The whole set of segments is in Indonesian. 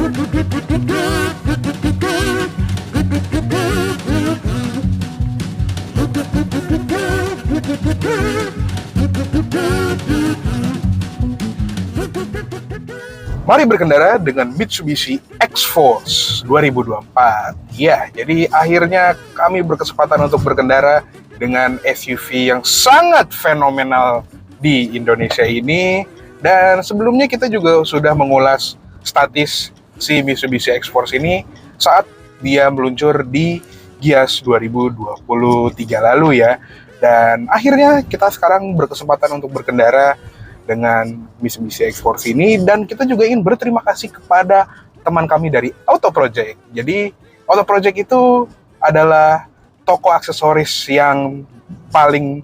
Mari berkendara dengan Mitsubishi X-Force 2024. Ya, jadi akhirnya kami berkesempatan untuk berkendara dengan SUV yang sangat fenomenal di Indonesia ini. Dan sebelumnya kita juga sudah mengulas statis si Mitsubishi X-Force ini saat dia meluncur di Gias 2023 lalu ya. Dan akhirnya kita sekarang berkesempatan untuk berkendara dengan Mitsubishi X-Force ini, dan kita juga ingin berterima kasih kepada teman kami dari Auto Project. Jadi Auto Project itu adalah toko aksesoris yang paling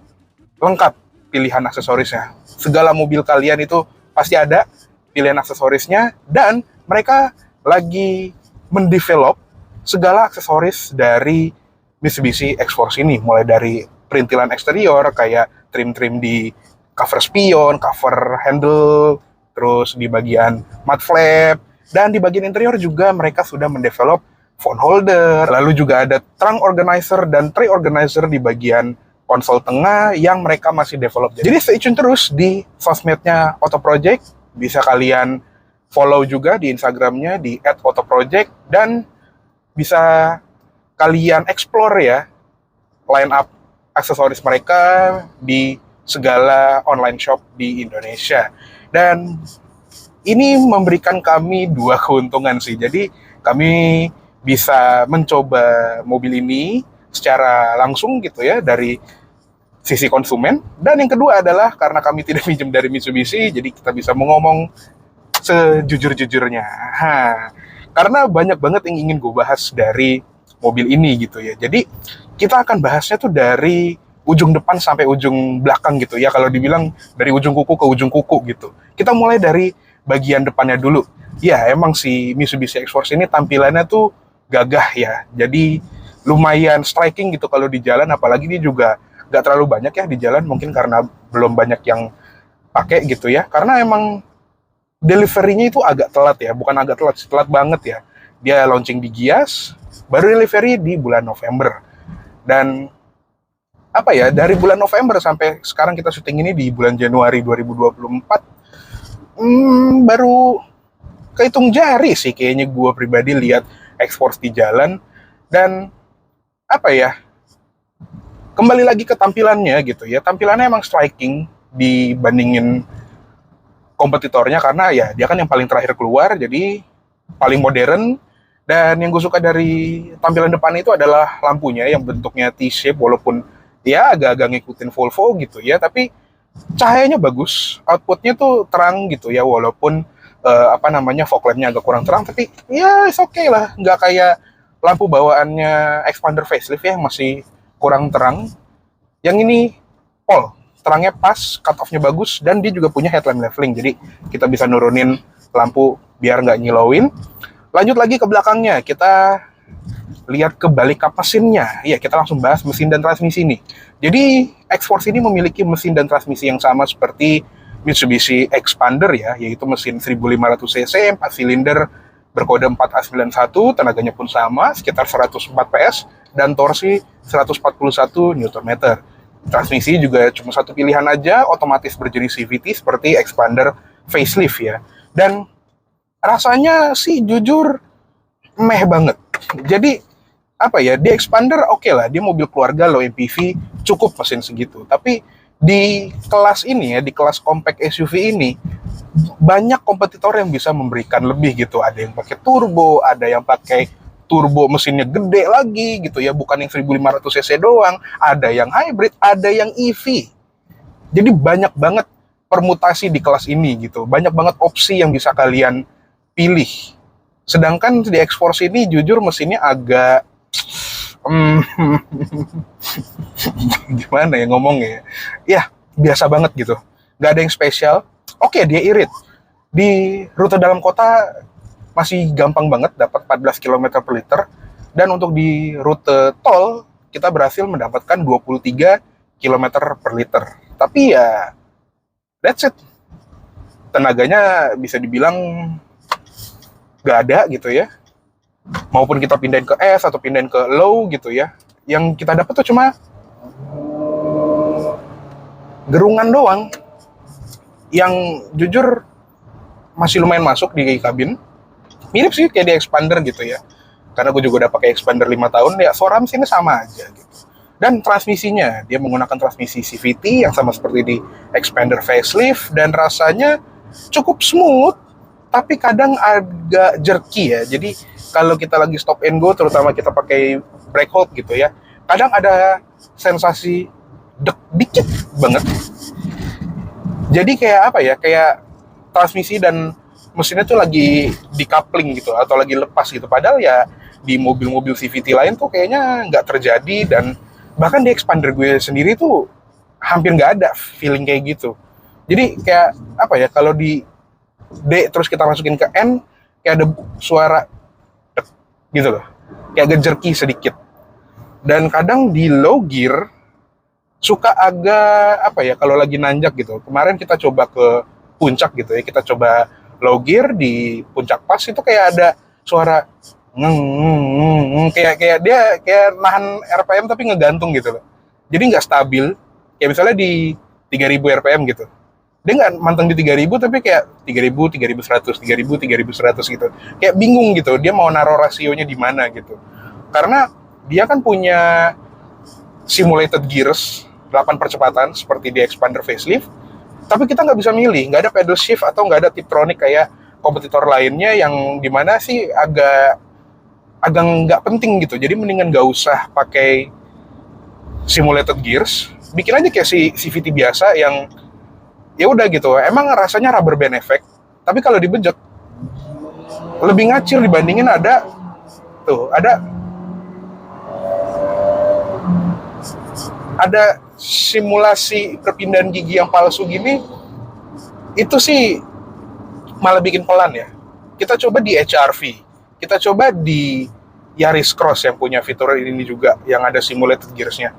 lengkap pilihan aksesorisnya. Segala mobil kalian itu pasti ada pilihan aksesorisnya, dan mereka lagi mendevelop segala aksesoris dari Mitsubishi X-Force ini, mulai dari perintilan eksterior kayak trim-trim di cover spion, cover handle, terus di bagian mud flap, dan di bagian interior juga mereka sudah mendevelop phone holder, lalu juga ada trunk organizer dan tray organizer di bagian konsol tengah yang mereka masih develop. Jadi stay tune terus di sosmednya Auto Project, bisa kalian follow juga di Instagramnya di @autoproject, dan bisa kalian explore ya line up aksesoris mereka di segala online shop di Indonesia. Dan ini memberikan kami dua keuntungan sih. Jadi kami bisa mencoba mobil ini secara langsung gitu ya dari sisi konsumen. Dan yang kedua adalah karena kami tidak pinjam dari Mitsubishi, jadi kita bisa ngomong sejujur-jujurnya. Karena banyak banget yang ingin gue bahas dari mobil ini gitu ya. Jadi kita akan bahasnya tuh dari ujung depan sampai ujung belakang gitu ya, kalau dibilang dari ujung kuku ke ujung kuku gitu. Kita mulai dari bagian depannya dulu. Ya, emang si Mitsubishi X-Force ini tampilannya tuh gagah ya, jadi lumayan striking gitu kalau di jalan, apalagi dia juga nggak terlalu banyak ya di jalan, mungkin karena belum banyak yang pakai gitu ya, karena emang delivery-nya itu agak telat ya, bukan agak telat, telat banget ya. Dia launching di Gias, baru delivery di bulan November. Dan apa ya, dari bulan November sampai sekarang kita syuting ini di bulan Januari 2024, baru kehitung jari sih kayaknya gue pribadi lihat X-Force di jalan. Dan apa ya, kembali lagi ke tampilannya gitu ya, tampilannya emang striking dibandingin kompetitornya, karena ya dia kan yang paling terakhir keluar, jadi paling modern. Dan yang gue suka dari tampilan depan itu adalah lampunya yang bentuknya T-shape, walaupun ya agak-agak ngikutin Volvo gitu ya, tapi cahayanya bagus, outputnya tuh terang gitu ya, walaupun fog lampnya agak kurang terang, tapi ya it's okay lah, nggak kayak lampu bawaannya Expander facelift ya, masih kurang terang. Yang ini pol, terangnya pas, cut off-nya bagus, dan dia juga punya headlamp leveling, jadi kita bisa nurunin lampu biar nggak nyilauin. Lanjut lagi ke belakangnya, kita lihat ke balik kap mesinnya. Ya, kita langsung bahas mesin dan transmisi nih. Jadi, X-Force ini memiliki mesin dan transmisi yang sama seperti Mitsubishi Expander ya, yaitu mesin 1500 cc, 4 silinder, berkode 4A91, tenaganya pun sama, sekitar 104 PS, dan torsi 141 Nm. Transmisi juga cuma satu pilihan aja, otomatis berjenis CVT seperti Expander facelift ya. Dan rasanya sih jujur meh banget. Jadi apa ya, di Expander oke lah, dia mobil keluarga low MPV, cukup mesin segitu. Tapi di kelas ini ya, di kelas compact SUV ini, banyak kompetitor yang bisa memberikan lebih gitu. Ada yang pakai turbo, ada yang pakai turbo mesinnya gede lagi gitu ya, bukan yang 1500 cc doang, ada yang hybrid, ada yang EV. Jadi banyak banget permutasi di kelas ini gitu, banyak banget opsi yang bisa kalian pilih. Sedangkan di X-Force ini jujur mesinnya agak gimana ya ngomongnya ya, biasa banget gitu, nggak ada yang spesial. Oke, dia irit di rute dalam kota, masih gampang banget dapat 14 km per liter, dan untuk di rute tol kita berhasil mendapatkan 23 km per liter. Tapi ya that's it, tenaganya bisa dibilang nggak ada gitu ya. Maupun kita pindahin ke S atau pindahin ke low gitu ya, yang kita dapat tuh cuma gerungan doang, yang jujur masih lumayan masuk di kabin. Mirip sih kayak di expander gitu ya, karena gue juga udah pakai expander 5 tahun ya, suara mesinnya sama aja gitu. Dan transmisinya, dia menggunakan transmisi CVT yang sama seperti di expander facelift, dan rasanya cukup smooth, tapi kadang agak jerky ya. Jadi kalau kita lagi stop and go, terutama kita pakai brake hold gitu ya, kadang ada sensasi dikit banget. Jadi kayak apa ya, kayak transmisi dan mesinnya tuh lagi decoupling gitu, atau lagi lepas gitu. Padahal ya di mobil-mobil CVT lain tuh kayaknya nggak terjadi, dan bahkan di expander gue sendiri tuh hampir nggak ada feeling kayak gitu. Jadi kayak apa ya, kalau di D terus kita masukin ke N, kayak ada suara gitu loh, kayak agak jerky sedikit. Dan kadang di low gear suka agak apa ya, kalau lagi nanjak gitu. Kemarin kita coba ke puncak gitu ya, kita coba low gear di puncak pas, itu kayak ada suara kayak dia kayak nahan RPM tapi ngegantung gitu loh. Jadi nggak stabil. Kayak misalnya di 3000 RPM gitu, dia nggak manteng di 3000, tapi kayak 3000, 3100, 3000, 3100 gitu. Kayak bingung gitu, dia mau naruh rasionya di mana gitu. Karena dia kan punya simulated gears 8 percepatan seperti di expander facelift, tapi kita nggak bisa milih, nggak ada pedal shift atau nggak ada Tiptronic kayak kompetitor lainnya, yang dimana sih agak nggak penting gitu. Jadi mendingan nggak usah pakai simulated gears, bikin aja kayak si CVT biasa yang ya udah gitu. Emang rasanya rubber band effect, tapi kalau dibejek lebih ngacir dibandingin ada simulasi perpindahan gigi yang palsu gini. Itu sih malah bikin pelan ya. Kita coba di HRV, kita coba di Yaris Cross yang punya fitur ini juga, yang ada simulated gearsnya.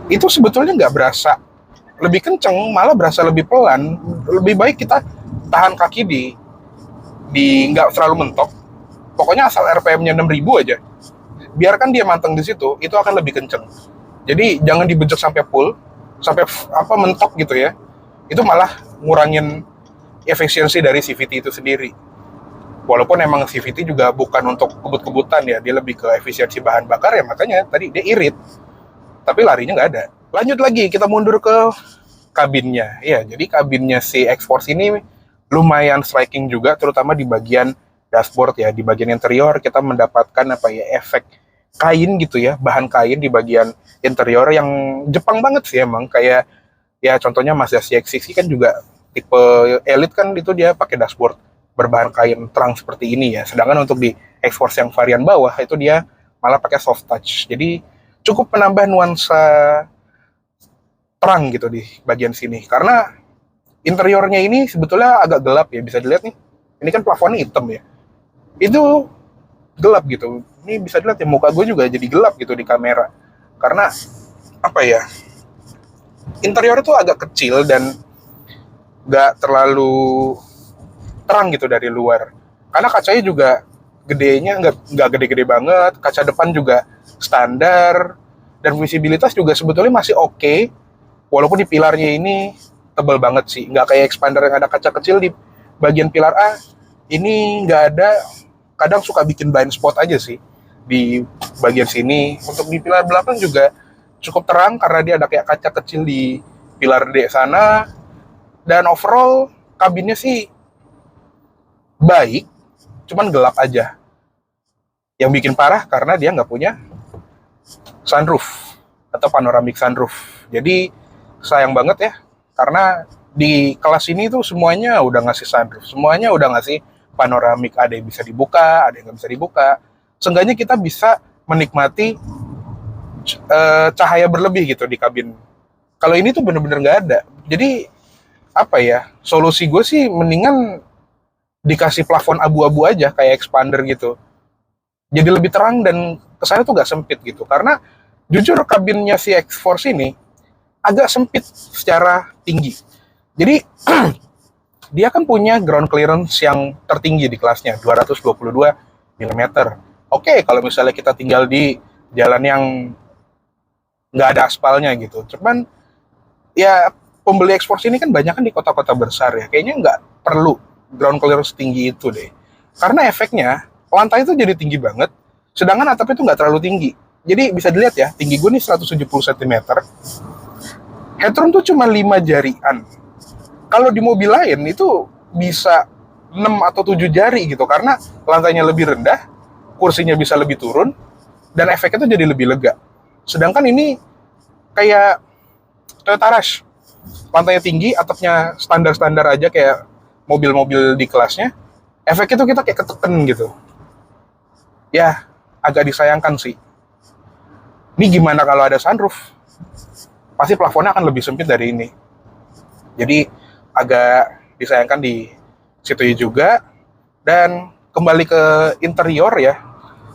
Itu sebetulnya nggak berasa lebih kenceng, malah berasa lebih pelan. Lebih baik kita tahan kaki di nggak terlalu mentok. Pokoknya asal RPM-nya 6000 aja. Biarkan dia manteng di situ, itu akan lebih kenceng. Jadi jangan dibejek sampai full, sampai mentok gitu ya. Itu malah ngurangin efisiensi dari CVT itu sendiri. Walaupun emang CVT juga bukan untuk kebut-kebutan ya, dia lebih ke efisiensi bahan bakar ya, makanya tadi dia irit. Tapi larinya nggak ada. Lanjut lagi, kita mundur ke kabinnya. Ya, jadi kabinnya si X-Force ini lumayan striking juga, terutama di bagian dashboard ya. Di bagian interior kita mendapatkan efek kain gitu ya, bahan kain di bagian interior yang Jepang banget sih emang. Kayak ya contohnya Mazda CX-60 kan juga tipe Elite kan, itu dia pakai dashboard berbahan kain terang seperti ini ya. Sedangkan untuk di X-Force yang varian bawah itu dia malah pakai soft touch. Jadi cukup menambah nuansa terang gitu di bagian sini. Karena interiornya ini sebetulnya agak gelap ya, bisa dilihat nih. Ini kan plafonnya hitam ya. Itu gelap gitu. Ini bisa dilihat ya, muka gue juga jadi gelap gitu di kamera. Karena interior itu agak kecil dan nggak terlalu terang gitu dari luar. Karena kacanya juga gedenya nggak gede-gede banget. Kaca depan juga standar, dan visibilitas juga sebetulnya masih oke. Walaupun di pilarnya ini tebal banget sih, nggak kayak expander yang ada kaca kecil di bagian pilar A. Ini nggak ada. Kadang suka bikin blind spot aja sih di bagian sini. Untuk di pilar belakang juga cukup terang karena dia ada kayak kaca kecil di pilar D sana. Dan overall kabinnya sih baik, cuman gelap aja. Yang bikin parah karena dia nggak punya sunroof atau panoramic sunroof. Jadi sayang banget ya, karena di kelas ini tuh semuanya udah ngasih sunroof, semuanya udah ngasih panoramik. Ada yang bisa dibuka, ada yang nggak bisa dibuka. Seenggaknya kita bisa menikmati cahaya berlebih gitu di kabin. Kalau ini tuh bener-bener nggak ada. Jadi solusi gue sih mendingan dikasih plafon abu-abu aja kayak expander gitu. Jadi lebih terang dan kesannya tuh gak sempit gitu. Karena jujur kabinnya si X-Force ini agak sempit secara tinggi. Jadi dia kan punya ground clearance yang tertinggi di kelasnya, 222 mm. Oke, kalau misalnya kita tinggal di jalan yang nggak ada aspalnya gitu. Cuman ya pembeli ekspor ini kan banyak kan di kota-kota besar ya. Kayaknya nggak perlu ground clearance tinggi itu deh. Karena efeknya lantai itu jadi tinggi banget, sedangkan atap itu nggak terlalu tinggi. Jadi bisa dilihat ya, tinggi gue nih 170 cm. Headroom tuh cuma 5 jarian. Kalau di mobil lain itu bisa 6 atau 7 jari gitu, karena lantainya lebih rendah, kursinya bisa lebih turun, dan efeknya tuh jadi lebih lega. Sedangkan ini kayak Toyota Rush, lantainya tinggi, atapnya standar-standar aja kayak mobil-mobil di kelasnya, efeknya tuh kita kayak ketekan gitu. Ya, agak disayangkan sih. Ini gimana kalau ada sunroof? Pasti plafonnya akan lebih sempit dari ini. Jadi agak disayangkan di situ juga. Dan kembali ke interior ya,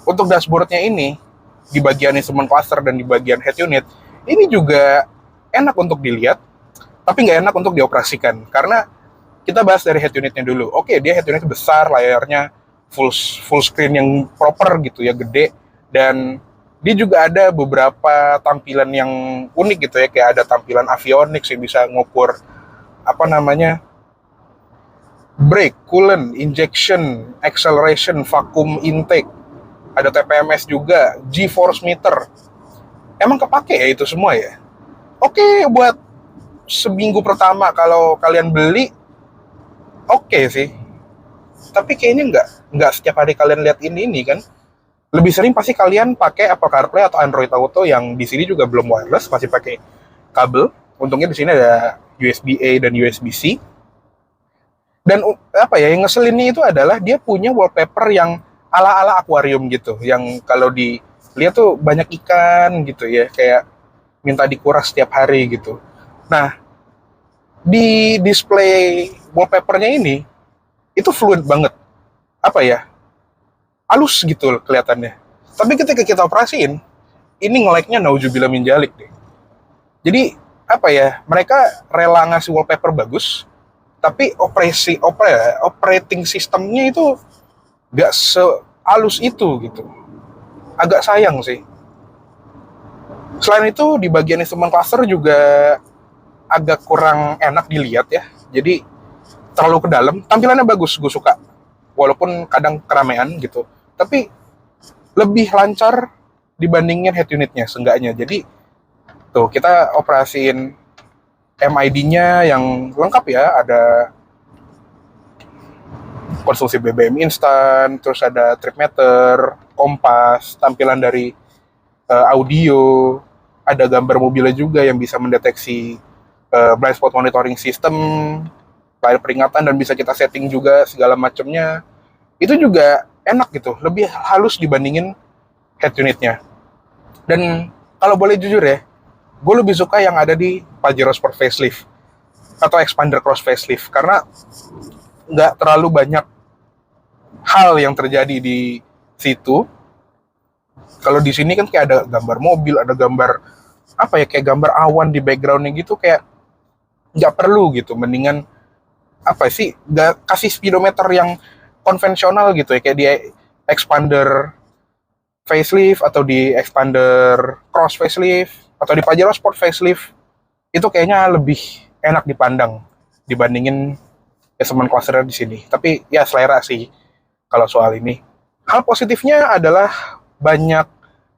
untuk dashboardnya ini, di bagian instrument cluster dan di bagian head unit, ini juga enak untuk dilihat, tapi nggak enak untuk dioperasikan. Karena kita bahas dari head unitnya dulu. Oke, dia head unit besar, layarnya full screen yang proper gitu ya, gede. Dan dia juga ada beberapa tampilan yang unik gitu ya, kayak ada tampilan avionics yang bisa ngukur apa namanya, brake, coolant, injection, acceleration, vacuum intake, ada TPMS juga, G-force meter. Emang kepake ya itu semua ya? Oke, buat seminggu pertama kalau kalian beli, oke sih. Tapi kayaknya nggak setiap hari kalian lihat ini kan. Lebih sering pasti kalian pakai Apple CarPlay atau Android Auto yang di sini juga belum wireless, masih pakai kabel. Untungnya di sini ada USB-A dan USB-C. Dan apa ya, yang ngeselinnya itu adalah dia punya wallpaper yang ala-ala akuarium gitu, yang kalau dilihat tuh banyak ikan gitu ya, kayak minta dikuras setiap hari gitu. Nah, di display wallpapernya ini itu fluid banget, apa ya, halus gitu kelihatannya. Tapi ketika kita operasiin, ini nge-lag-nya nauzubillah min dzalik deh. Jadi apa ya, mereka rela ngasih wallpaper bagus, tapi operating sistemnya itu gak sehalus itu gitu. Agak sayang sih. Selain itu di bagian instrument cluster juga agak kurang enak dilihat ya. Jadi terlalu ke dalam. Tampilannya bagus, gue suka. Walaupun kadang keramaian gitu. Tapi lebih lancar dibandingin head unitnya seenggaknya. Jadi tuh kita operasiin MID-nya yang lengkap ya, ada konsumsi BBM instan, terus ada trip meter, kompas, tampilan dari audio, ada gambar mobilnya juga yang bisa mendeteksi blind spot monitoring system, layar peringatan, dan bisa kita setting juga segala macamnya. Itu juga enak gitu, lebih halus dibandingin head unitnya. Dan kalau boleh jujur ya, gue lebih suka yang ada di Pajero Sport Facelift atau Expander Cross Facelift, karena nggak terlalu banyak hal yang terjadi di situ. Kalau di sini kan kayak ada gambar mobil, ada gambar apa ya, kayak gambar awan di backgroundnya gitu, kayak nggak perlu gitu. Mendingan apa sih, nggak kasih speedometer yang konvensional gitu ya, kayak di Expander Facelift atau di Expander Cross Facelift atau di Pajero Sport Facelift. Itu kayaknya lebih enak dipandang dibandingin instrument cluster di sini. Tapi ya selera sih kalau soal ini. Hal positifnya adalah banyak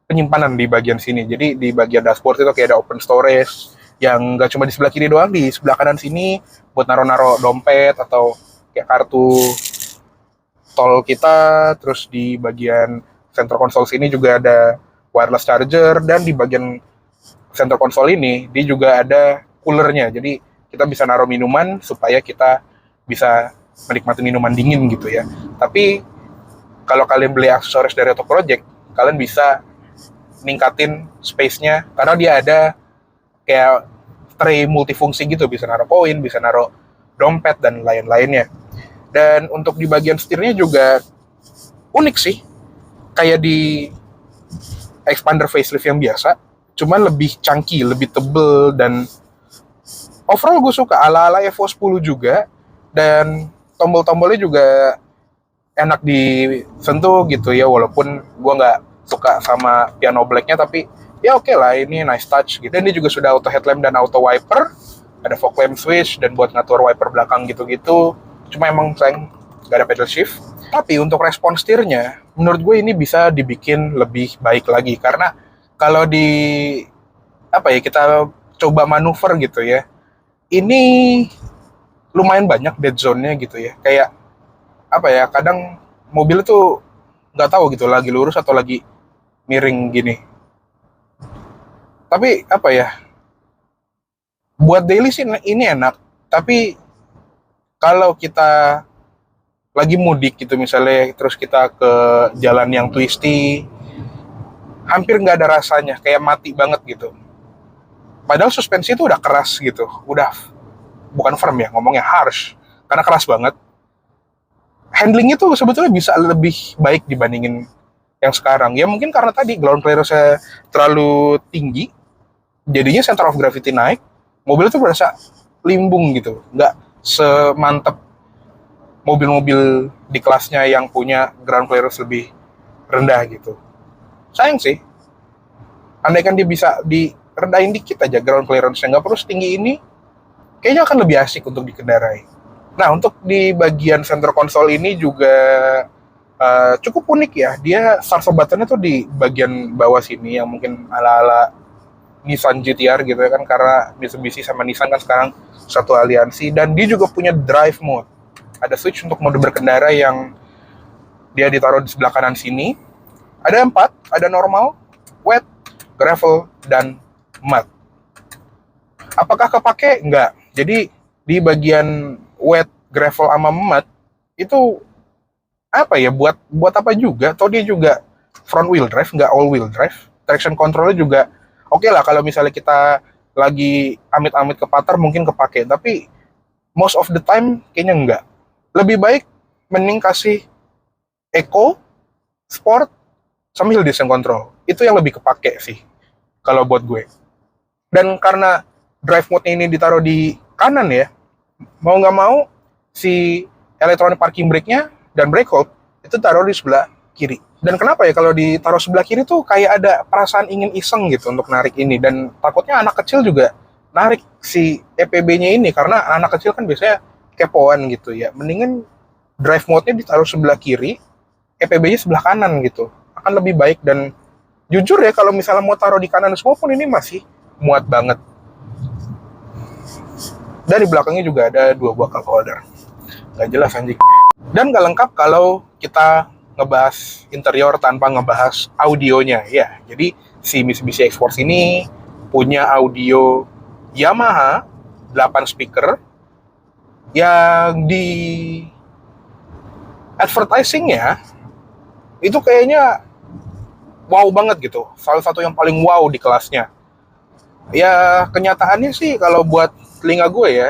penyimpanan di bagian sini. Jadi di bagian dashboard itu kayak ada open storage yang nggak cuma di sebelah kiri doang, di sebelah kanan sini buat naro-naro dompet atau kayak kartu tol kita. Terus di bagian center console sini juga ada wireless charger, dan di bagian center console ini dia juga ada coolernya. Jadi kita bisa naruh minuman supaya kita bisa menikmati minuman dingin gitu ya. Tapi kalau kalian beli aksesoris dari Auto Project, kalian bisa ningkatin space-nya karena dia ada kayak tray multifungsi gitu, bisa naruh koin, bisa naruh dompet dan lain-lainnya. Dan untuk di bagian setirnya juga unik sih, kayak di Expander Facelift yang biasa, cuman lebih chunky, lebih tebel, dan overall gue suka ala-ala Evo 10 juga. dan tombol-tombolnya juga enak disentuh gitu ya, walaupun gue nggak suka sama piano blacknya, tapi ya oke lah, ini nice touch gitu. Dan ini juga sudah auto headlamp dan auto wiper, ada fog lamp switch dan buat ngatur wiper belakang gitu-gitu. Cuma emang sayang nggak ada pedal shift. Tapi untuk respon setirnya, menurut gue ini bisa dibikin lebih baik lagi, karena kalau di apa ya, kita coba manuver gitu ya, ini lumayan banyak dead zone-nya gitu ya. Kayak apa ya, kadang mobil tuh nggak tahu gitu lagi lurus atau lagi miring gini. Tapi apa ya, buat daily sih ini enak. Tapi kalau kita lagi mudik gitu misalnya, terus kita ke jalan yang twisty, hampir nggak ada rasanya, kayak mati banget gitu. Padahal suspensi itu udah keras gitu, udah bukan firm ya, ngomongnya harsh, karena keras banget. Handlingnya tuh sebetulnya bisa lebih baik dibandingin yang sekarang. Ya mungkin karena tadi ground clearance-nya terlalu tinggi, jadinya center of gravity naik, mobil itu berasa limbung gitu, nggak semantep mobil-mobil di kelasnya yang punya ground clearance lebih rendah gitu. Sayang sih, andaikan dia bisa direndahin dikit aja ground clearance-nya, nggak perlu setinggi ini, kayaknya akan lebih asik untuk dikendarai. Nah, untuk di bagian center console ini juga cukup unik ya. Dia start button-nya tuh di bagian bawah sini, yang mungkin ala-ala Nissan GT-R gitu ya kan, karena Mitsubishi sama Nissan kan sekarang satu aliansi. Dan dia juga punya drive mode. Ada switch untuk mode berkendara yang dia ditaruh di sebelah kanan sini. Ada 4, ada normal, wet, gravel, dan mud. Apakah kepake? Enggak. Jadi di bagian wet, gravel, sama mud itu apa ya, buat apa juga. Atau dia juga front wheel drive, nggak all wheel drive. Traction controlnya juga oke lah, kalau misalnya kita lagi amit-amit ke Patar mungkin kepake, tapi most of the time kayaknya enggak. Lebih baik mending kasih eco, sport, sama hill descent control. Itu yang lebih kepake sih kalau buat gue. Dan karena drive mode ini ditaruh di kanan ya, mau nggak mau si electronic parking brake-nya dan brake hold itu taruh di sebelah kiri. Dan kenapa ya kalau ditaruh sebelah kiri tuh kayak ada perasaan ingin iseng gitu untuk narik ini, dan takutnya anak kecil juga narik si EPB-nya ini, karena anak kecil kan biasanya kepoan gitu ya. Mendingan drive mode-nya ditaruh sebelah kiri, EPB-nya sebelah kanan gitu, akan lebih baik. Dan jujur ya, kalau misalnya mau taruh di kanan semua pun ini masih muat banget. Dan di belakangnya juga ada 2 buah cup holder. Nggak jelas anjing. Dan nggak lengkap kalau kita ngebahas interior tanpa ngebahas audionya ya. Jadi si Mitsubishi X-Force ini punya audio Yamaha 8 speaker yang di advertisingnya itu kayaknya wow banget gitu. Salah satu yang paling wow di kelasnya. Ya kenyataannya sih kalau buat telinga gue ya,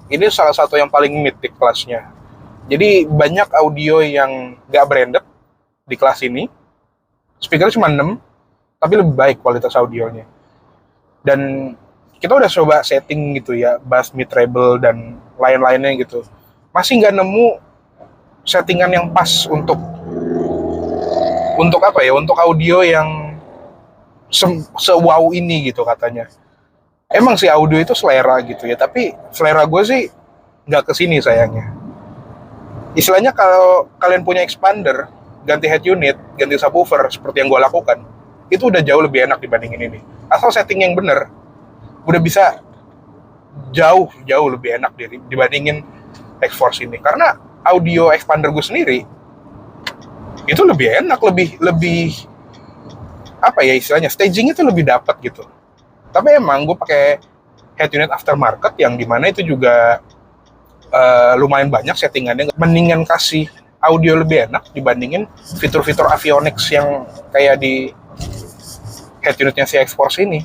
ini salah satu yang paling mid di kelasnya. Jadi banyak audio yang gak branded di kelas ini. Speakernya cuma 6, tapi lebih baik kualitas audionya. Dan kita udah coba setting gitu ya, bass, mid, treble, dan lain-lainnya gitu. Masih nggak nemu settingan yang pas untuk apa ya, untuk audio yang se-wow ini gitu katanya. Emang sih audio itu selera gitu ya, tapi selera gue sih nggak kesini sayangnya. Istilahnya kalau kalian punya expander, ganti head unit, ganti subwoofer seperti yang gue lakukan, itu udah jauh lebih enak dibandingin ini. Asal setting yang bener, udah bisa jauh lebih enak dibandingin X-Force ini. Karena audio expander gue sendiri itu lebih enak, lebih apa ya istilahnya, staging itu lebih dapat gitu. Tapi emang gue pakai head unit aftermarket yang dimana itu juga lumayan banyak settingannya. Mendingan kasih audio lebih enak dibandingin fitur-fitur avionics yang kayak di head unitnya si X-Force ini.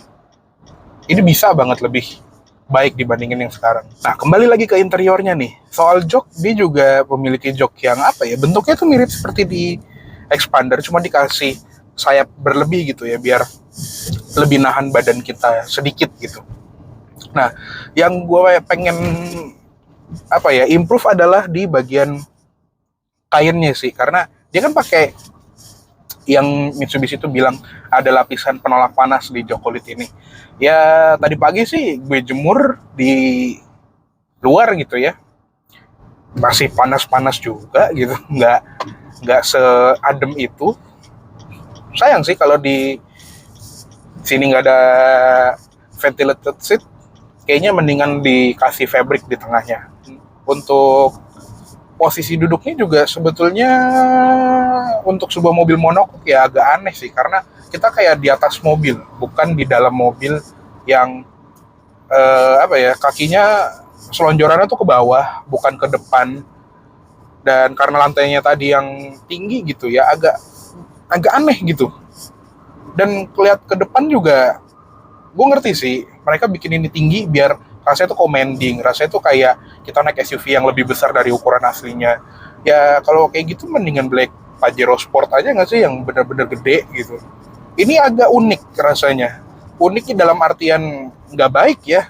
Ini bisa banget lebih baik dibandingin yang sekarang. Nah, kembali lagi ke interiornya nih. Soal jok, dia juga memiliki jok yang apa ya, bentuknya tuh mirip seperti di Expander, cuma dikasih sayap berlebih gitu ya, biar lebih nahan badan kita sedikit gitu. Nah, yang gue pengen improve adalah di bagian kainnya sih, karena dia kan pakai yang Mitsubishi itu bilang ada lapisan penolak panas di jok kulit ini. Ya tadi pagi sih gue jemur di luar gitu ya, masih panas-panas juga gitu, nggak seadem itu. Sayang sih kalau di sini nggak ada ventilated seat, kayaknya mendingan dikasih fabric di tengahnya. Untuk posisi duduknya juga sebetulnya untuk sebuah mobil monokok ya agak aneh sih, karena kita kayak di atas mobil, bukan di dalam mobil yang kakinya selonjorannya tuh ke bawah, bukan ke depan. Dan karena lantainya tadi yang tinggi gitu ya, agak aneh gitu. Dan kelihatan ke depan juga, gue ngerti sih, mereka bikin ini tinggi biar rasanya tuh commanding, rasanya tuh kayak kita naik SUV yang lebih besar dari ukuran aslinya. Ya kalau kayak gitu mendingan Black Pajero Sport aja nggak sih, yang bener-bener gede gitu. Ini agak unik rasanya. Unik dalam artian nggak baik ya.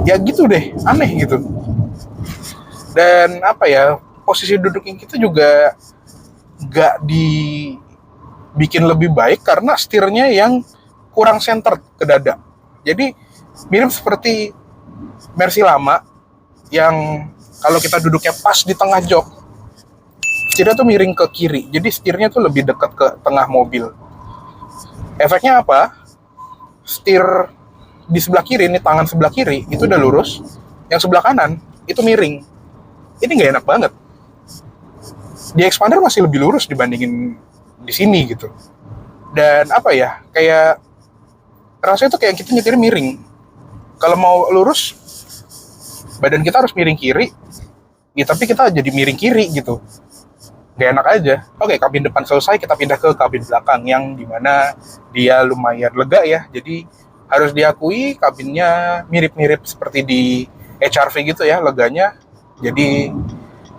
Ya gitu deh, aneh gitu. Dan posisi duduknya kita juga nggak dibikin lebih baik karena setirnya yang kurang center ke dada. Jadi mirip seperti Mercy lama yang kalau kita duduknya pas di tengah jok, setirnya tuh miring ke kiri. Jadi setirnya tuh lebih dekat ke tengah mobil. Efeknya apa? Setir di sebelah kiri, ini tangan sebelah kiri itu udah lurus, yang sebelah kanan itu miring. Ini nggak enak banget. Di Expander masih lebih lurus dibandingin di sini gitu. Dan kayak rasanya tuh kayak kita nyetir miring. Kalau mau lurus, badan kita harus miring kiri, ya tapi kita jadi miring kiri gitu. Gak enak aja. Oke, kabin depan selesai, kita pindah ke kabin belakang yang dimana dia lumayan lega ya. Jadi harus diakui kabinnya mirip-mirip seperti di HR-V gitu ya, leganya. Jadi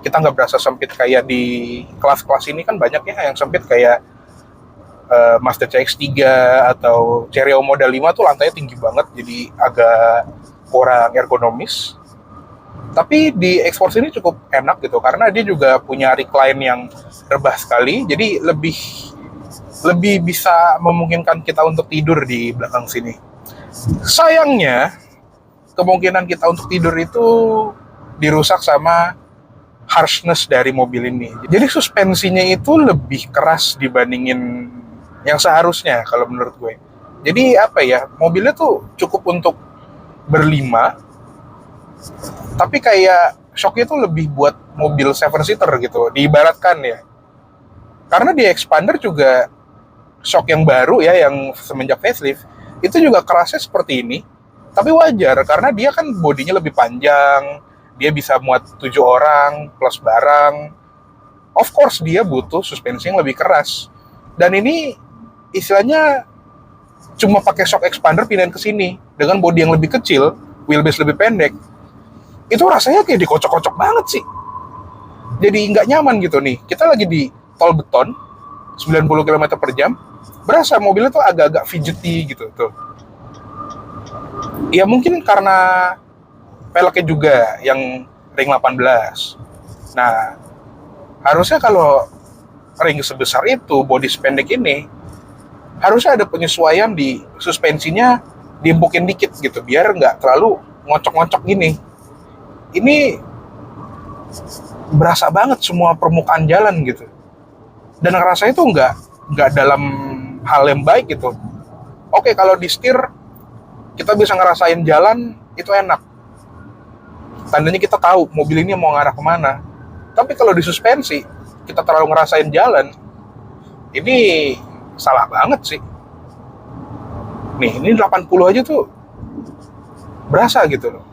kita nggak berasa sempit kayak di kelas-kelas ini, kan banyak ya yang sempit kayak Mazda CX-3 atau Chery Model 5 tuh lantainya tinggi banget, jadi agak kurang ergonomis. Tapi di X-Force ini cukup enak gitu, karena dia juga punya recline yang rebah sekali, jadi lebih bisa memungkinkan kita untuk tidur di belakang sini. Sayangnya, kemungkinan kita untuk tidur itu dirusak sama harshness dari mobil ini. Jadi suspensinya itu lebih keras dibandingin yang seharusnya kalau menurut gue. Jadi mobilnya tuh cukup untuk berlima, tapi kayak shocknya tuh lebih buat mobil 7-seater gitu, diibaratkan ya. Karena di Expander juga shock yang baru ya, yang semenjak facelift, itu juga kerasnya seperti ini. Tapi wajar, karena dia kan bodinya lebih panjang, dia bisa muat 7 orang plus barang. Of course dia butuh suspensi yang lebih keras. Dan ini istilahnya cuma pakai shock expander pindahin ke sini dengan bodi yang lebih kecil, wheelbase lebih pendek. Itu rasanya kayak dikocok-kocok banget sih. Jadi nggak nyaman gitu nih. Kita lagi di tol beton 90 km/jam, berasa mobilnya tuh agak-agak fidgety gitu tuh. Ya mungkin karena peleknya juga yang ring 18. Nah, harusnya kalau ring sebesar itu, bodi sependek ini, harusnya ada penyesuaian di suspensinya, diempukin dikit gitu, biar nggak terlalu ngocok-ngocok gini. Ini berasa banget semua permukaan jalan gitu. Dan rasanya itu nggak dalam hal yang baik gitu. Oke, kalau di setir, kita bisa ngerasain jalan, itu enak. Tandanya kita tahu mobil ini mau ngarah kemana. Tapi kalau di suspensi, kita terlalu ngerasain jalan, ini salah banget sih. Nih, ini 80 aja tuh berasa gitu loh.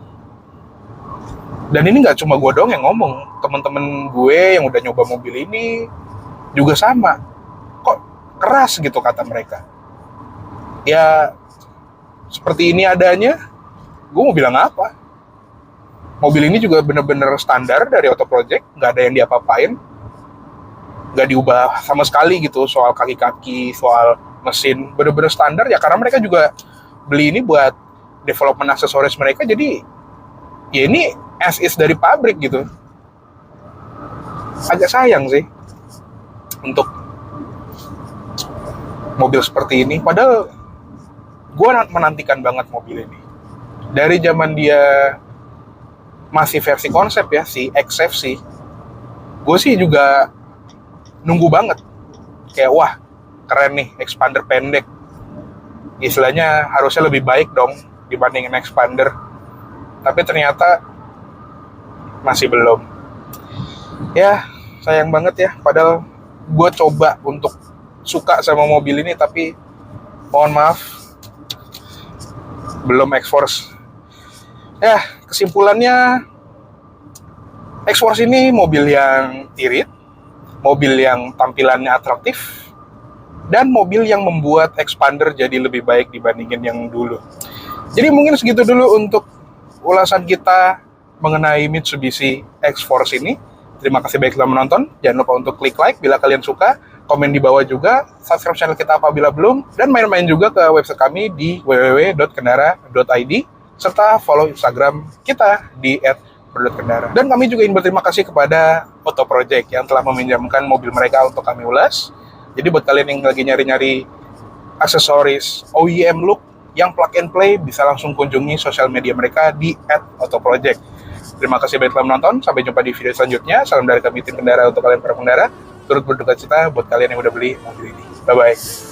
Dan ini nggak cuma gue doang yang ngomong, temen-temen gue yang udah nyoba mobil ini juga sama. Kok keras gitu kata mereka. Ya seperti ini adanya, gue mau bilang apa? Mobil ini juga bener-bener standar dari Auto Project, nggak ada yang diapa-apain, nggak diubah sama sekali gitu soal kaki-kaki, soal mesin, bener-bener standar ya, karena mereka juga beli ini buat development aksesoris mereka, jadi ya ini as is dari pabrik gitu. Agak sayang sih untuk mobil seperti ini. Padahal gue menantikan banget mobil ini. Dari zaman dia masih versi konsep ya, si XFC, gue sih juga nunggu banget. Kayak wah, keren nih, expander pendek. Istilahnya harusnya lebih baik dong dibandingin expander. Tapi ternyata masih belum. Ya, sayang banget ya. Padahal gue coba untuk suka sama mobil ini, tapi mohon maaf, belum X-Force. Ya, kesimpulannya X-Force ini mobil yang irit, mobil yang tampilannya atraktif, dan mobil yang membuat expander jadi lebih baik dibandingin yang dulu. Jadi mungkin segitu dulu untuk ulasan kita mengenai Mitsubishi X-Force ini. Terima kasih banyak telah menonton. Jangan lupa untuk klik like bila kalian suka, komen di bawah juga, subscribe channel kita apabila belum, dan main-main juga ke website kami di www.kendara.id, serta follow Instagram kita di @kendara. Dan kami juga ingin berterima kasih kepada Auto Project yang telah meminjamkan mobil mereka untuk kami ulas. Jadi buat kalian yang lagi nyari-nyari aksesoris OEM look yang plug and play, bisa langsung kunjungi sosial media mereka di @autoproject. Terima kasih banyak telah menonton. Sampai jumpa di video selanjutnya. Salam dari kami tim Kendara untuk kalian para pengendara. Turut berduka cita buat kalian yang udah beli mobil ini. Bye-bye.